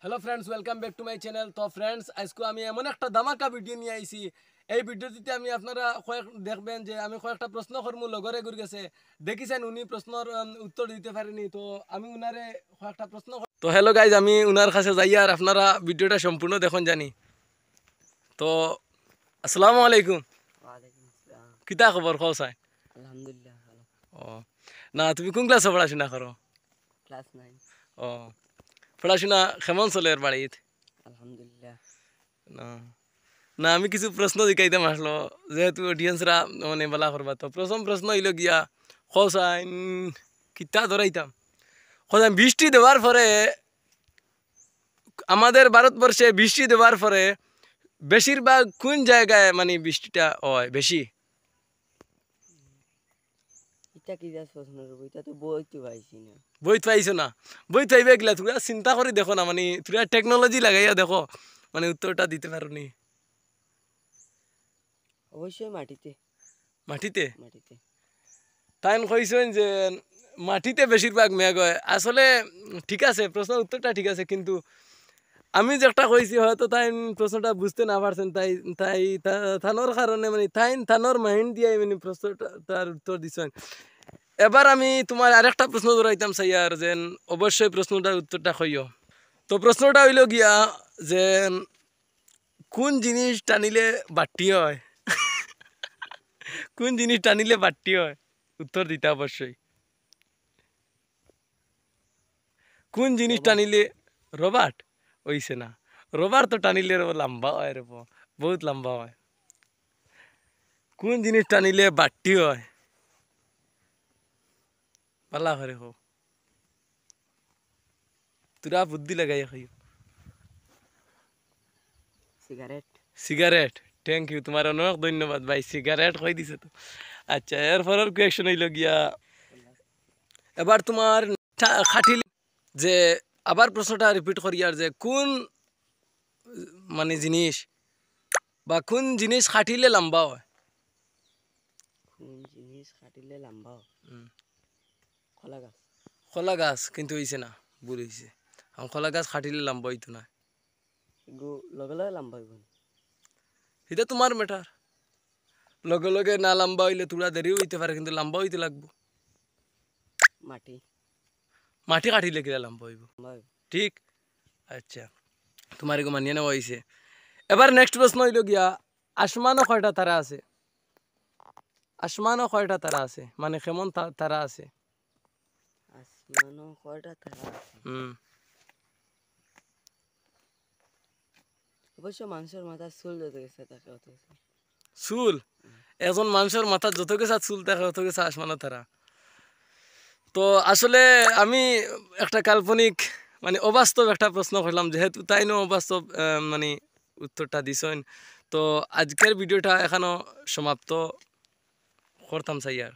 Hello friends, welcome back to my channel. তো friends, আজকে আমি এমন একটা ধামাকা ভিডিও নিয়ে আইছি। এই ভিডিওটিতে আমি আপনারা দেখবেন যে আমি কয়েকটা প্রশ্ন করবো, লগরে ঘুরে গেছে দেখিছেন উনি প্রশ্নর উত্তর দিতে পারেনি। তো আমি উনারে কয়েকটা প্রশ্ন তো হ্যালো গাইজ, আমি উনার কাছে যাই আর আপনারা ভিডিওটা সম্পূর্ণ দেখুন জানি। তো আসসালামু আলাইকুম। ওয়ালাইকুম আসসালাম। কিতা খবর খোসায়? আলহামদুলিল্লাহ ভালো। ও না, তুমি কোন ক্লাসে পড়াশোনা করো? ক্লাস 9। ও, পড়াশোনা কেমন চলে এর বাড়িতে? আলহামদুলিল্লাহ। না না, আমি কিছু প্রশ্ন জিকাইতাম আসলো, যেহেতু অডিয়েন্সরা মানে বলা করবা। তো প্রথম প্রশ্ন হইল গিয়া খসাইন কিতা ধরাইতাম খসাইন বৃষ্টি দেওয়ার পরে, আমাদের ভারতবর্ষে বৃষ্টি দেওয়ার পরে বেশিরভাগ কোন জায়গায় মানে বৃষ্টিটা হয় বেশি? এটা কি যা প্রশ্ন করব, এটা তো বইতে পাইছি না। বই পাইছো না? বই পাইবে গেলা তোরা চিন্তা করে দেখো না, মানে তোরা টেকনোলজি লাগাইয়া দেখো, মানে উত্তরটা দিতে পারো নি। অবশ্যই মাটিতে। মাটিতে? মাটিতে। তাই কইছেন যে মাটিতে বেশিরভাগ মেঘ হয়। আসলে ঠিক আছে, প্রশ্নের উত্তরটা ঠিক আছে, কিন্তু আমি যেটা কইছি হয়তো তাই প্রশ্নটা বুঝতে না পারছেন। তাই তাই থানোর কারণে মানে থানোর মাইন্ড দিয়ে মানে প্রশ্নটা তার উত্তর দিচ্ছেন। এবার আমি তোমার আরেকটা প্রশ্ন ধরাইতাম চাই, আর যেন অবশ্যই প্রশ্নটার উত্তরটা কইও। তো প্রশ্নটা হইল গিয়া যে কোন জিনিস টানিলে বাট্টি হয়? কোন জিনিস টানিলে বাট্টি হয়? উত্তর দিতে অবশ্যই। কোন জিনিস রবার। টানিলে? রবার্ট? হইছে না, রবার তো টানিলে লম্বা হয় রে, বহুত লম্বা হয়। কোন জিনিস টানিলে বাট্টি হয়? পালা করে হো, তোরা বুদ্ধি লাগাই খাইও। সিগারেট। সিগারেট? থ্যাংক ইউ, তোমার অনেক ধন্যবাদ ভাই, সিগারেট কই দিছে তো। আচ্ছা, এরপরের কোয়েকশন হইল গিয়া এবার তোমার খাটিলে যে, আবার প্রশ্নটা রিপিট করি, আর যে কোন মানে জিনিস বা কোন জিনিস খাটিলে লম্বা হয়? কোন জিনিস কাটিলে লম্বা হয়? কলা গাছ। কলা গাছ? কিন্তু হইছে না, ভুল হইছে। কলা গাছ খাটিলে লম্বা হইতো না। লগে লগে লম্বা হইব না। এটা তোমার ম্যাটার। লগে লগে না লম্বা হইলে তোরা দেরিও হইতে পারে, কিন্তু লম্বা হইতে লাগবো। মাটি। মাটি কাটিলে কিলা লম্বা হইব? লম্বা হইব। ঠিক। আচ্ছা, তোমার এগো মানিয়ে নেওয়া হয়েছে। এবার নেক্সট প্রশ্ন হইল গিয়া আসমানও কয়টা তারা আছে? আসমানও কয়টা তারা আছে, মানে কেমন তারা আছে? আসমানও কয়টা তারা আছে? হুম। অবশ্য মানুষের মাথার চুল যত গেছে তাকে অত গেছে। চুল? একজন মানুষের মাথা যত গেছা চুল থাকে অত গেছা আসমানও তারা। তো আসলে আমি একটা কাল্পনিক মানে অবাস্তব একটা প্রশ্ন করলাম, যেহেতু তাই নো অবাস্তব মানে উত্তরটা দিছেন। তো আজকের ভিডিওটা এখনো সমাপ্ত করতাম চাই আর।